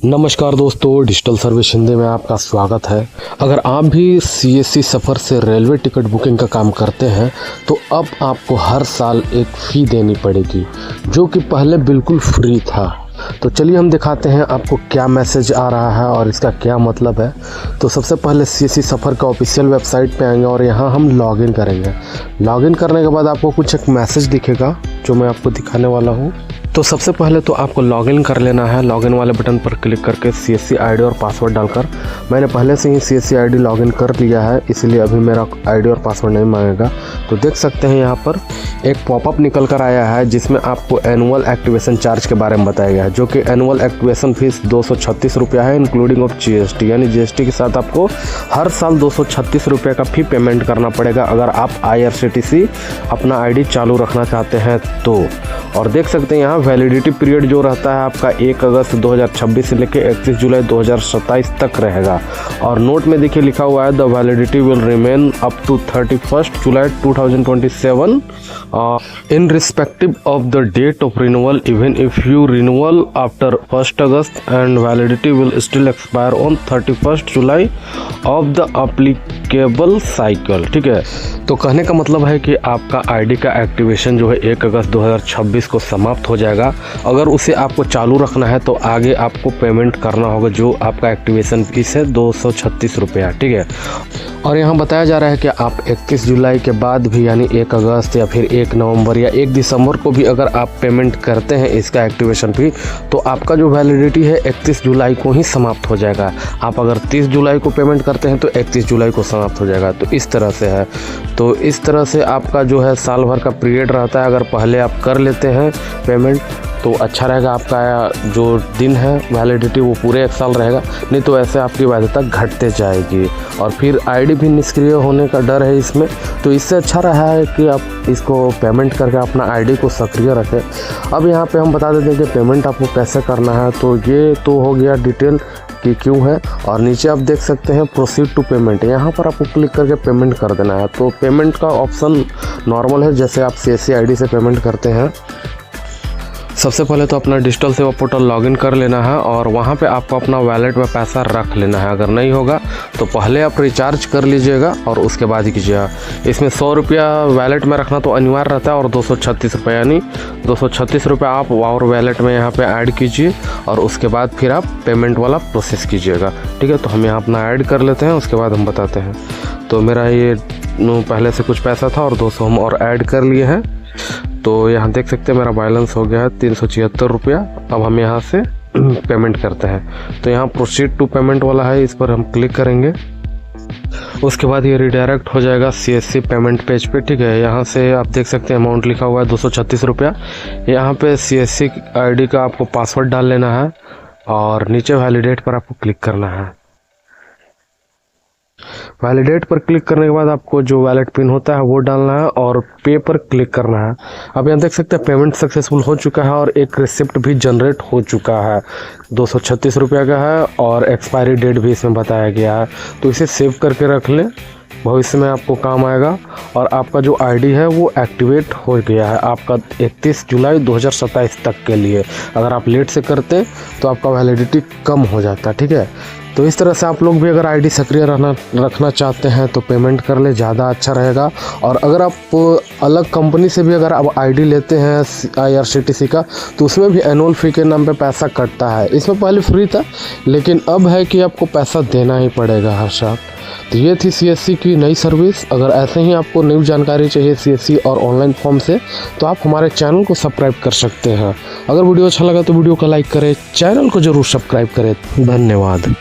नमस्कार दोस्तों, digital service Hindi में आपका स्वागत है। अगर आप भी CSC सफ़र से रेलवे टिकट बुकिंग का काम करते हैं तो अब आपको हर साल एक फ़ी देनी पड़ेगी, जो कि पहले बिल्कुल फ्री था। तो चलिए हम दिखाते हैं आपको क्या मैसेज आ रहा है और इसका क्या मतलब है। तो सबसे पहले CSC सफ़र का ऑफिशियल वेबसाइट पे आएंगे और यहाँ हम लॉगिन करेंगे। लॉगिन करने के बाद आपको कुछ एक मैसेज दिखेगा जो मैं आपको दिखाने वाला हूँ। तो सबसे पहले तो आपको लॉगिन कर लेना है। लॉगिन वाले बटन पर क्लिक करके CSC ID और पासवर्ड डालकर, मैंने पहले से ही CSC ID लॉगिन कर लिया है, इसलिए अभी मेरा ID और पासवर्ड नहीं मांगेगा। तो देख सकते हैं यहाँ पर एक पॉपअप निकल कर आया है जिसमें आपको एनुअल एक्टिवेशन चार्ज के बारे में बताया गया है, जो कि एनुअल एक्टिवेशन फीस 236 रुपया है, इंक्लूडिंग ऑफ GST। यानी GST के साथ आपको हर साल 236 रुपये का फी पेमेंट करना पड़ेगा अगर आप IRCTC अपना ID चालू रखना चाहते हैं तो। और देख सकते हैं यहाँ वैलिडिटी पीरियड जो रहता है आपका 1 अगस्त 2026 से लेकर 31 जुलाई 2027 तक रहेगा। और नोट में देखिए लिखा हुआ है the validity will remain up to 31 July 2027 in respective of the date of renewal even if you renewal after 1 August and validity will still expire on 31 July of the applicable cycle. ठीक है, तो कहने का मतलब है कि आपका ID का एक्टिवेशन जो है 1 अगस्त 2026 को समाप्त हो जाएगा। अगर उसे आपको चालू रखना है तो आगे आपको पेमेंट करना होगा, जो आपका एक्टिवेशन फीस है 236 रुपया। ठीक है, और यहाँ बताया जा रहा है कि आप 31 जुलाई के बाद भी यानी 1 अगस्त या फिर 1 नवंबर या 1 दिसंबर को भी अगर आप पेमेंट करते हैं इसका एक्टिवेशन फी, तो आपका जो वैलिडिटी है 31 जुलाई को ही समाप्त हो जाएगा। आप अगर 30 जुलाई को पेमेंट करते हैं तो 31 जुलाई को समाप्त हो जाएगा। तो इस तरह से है। तो इस तरह से आपका जो है साल भर का पीरियड रहता है। अगर पहले आप कर लेते हैं पेमेंट तो अच्छा रहेगा, आपका जो दिन है वैलिडिटी वो पूरे 1 साल रहेगा। नहीं तो ऐसे आपकी वैधता घटते जाएगी और फिर ID भी निष्क्रिय होने का डर है इसमें। तो इससे अच्छा रहा है कि आप इसको पेमेंट करके अपना ID को सक्रिय रखें। अब यहाँ पे हम बता देते हैं कि पेमेंट आपको कैसे करना है। तो ये तो हो गया डिटेल कि क्यों है, और नीचे आप देख सकते हैं प्रोसीड टू पेमेंट, यहाँ पर आपको क्लिक करके पेमेंट कर देना है। तो पेमेंट का ऑप्शन नॉर्मल है, जैसे आप CSC ID से पेमेंट करते हैं। सबसे पहले तो अपना डिजिटल सेवा पोर्टल लॉगिन कर लेना है और वहाँ पे आपको अपना वैलेट में पैसा रख लेना है। अगर नहीं होगा तो पहले आप रिचार्ज कर लीजिएगा और उसके बाद ही कीजिएगा। इसमें 100 रुपया वैलेट में रखना तो अनिवार्य रहता है और 236 रुपये यानी 236 रुपये आप और वैलेट में यहाँ पे ऐड कीजिए और उसके बाद फिर आप पेमेंट वाला प्रोसेस कीजिएगा। ठीक है, तो हम यहाँ अपना ऐड कर लेते हैं, उसके बाद हम बताते हैं। तो मेरा ये पहले से कुछ पैसा था और 200 हम और ऐड कर लिए हैं। तो यहाँ देख सकते हैं मेरा बैलेंस हो गया है 376 रुपया। अब हम यहाँ से पेमेंट करते हैं। तो यहाँ प्रोसीड टू पेमेंट वाला है, इस पर हम क्लिक करेंगे। उसके बाद ये रिडायरेक्ट हो जाएगा CSC पेमेंट पेज पे। ठीक है, यहाँ से आप देख सकते हैं अमाउंट लिखा हुआ है 236 रुपया। यहाँ पे CSC ID का आपको पासवर्ड डाल लेना है और नीचे वैलिडेट पर आपको क्लिक करना है। वैलिडेट पर क्लिक करने के बाद आपको जो वैलेट पिन होता है वो डालना है और पे पर क्लिक करना है। अब यहाँ देख सकते हैं पेमेंट सक्सेसफुल हो चुका है और एक रिसिप्ट भी जनरेट हो चुका है, 236 रुपया का है और एक्सपायरी डेट भी इसमें बताया गया है। तो इसे सेव करके रख लें, भविष्य में आपको काम आएगा। और आपका जो ID है वो एक्टिवेट हो गया है आपका 31 जुलाई 2027 तक के लिए। अगर आप लेट से करते तो आपका वैलिडिटी कम हो जाता। ठीक है, तो इस तरह से आप लोग भी अगर ID सक्रिय रखना चाहते हैं तो पेमेंट कर ले, ज़्यादा अच्छा रहेगा। और अगर आप अलग कंपनी से भी अगर आप ID लेते हैं IRCTC का तो उसमें भी एनुअल फ़ी के नाम पे पैसा कटता है। इसमें पहले फ्री था लेकिन अब है कि आपको पैसा देना ही पड़ेगा हर साल। तो ये थी CSC की नई सर्विस। अगर ऐसे ही आपको नई जानकारी चाहिए CSC और ऑनलाइन फॉर्म से तो आप हमारे चैनल को सब्सक्राइब कर सकते हैं। अगर वीडियो अच्छा लगा तो वीडियो को लाइक करें, चैनल को ज़रूर सब्सक्राइब करें। धन्यवाद।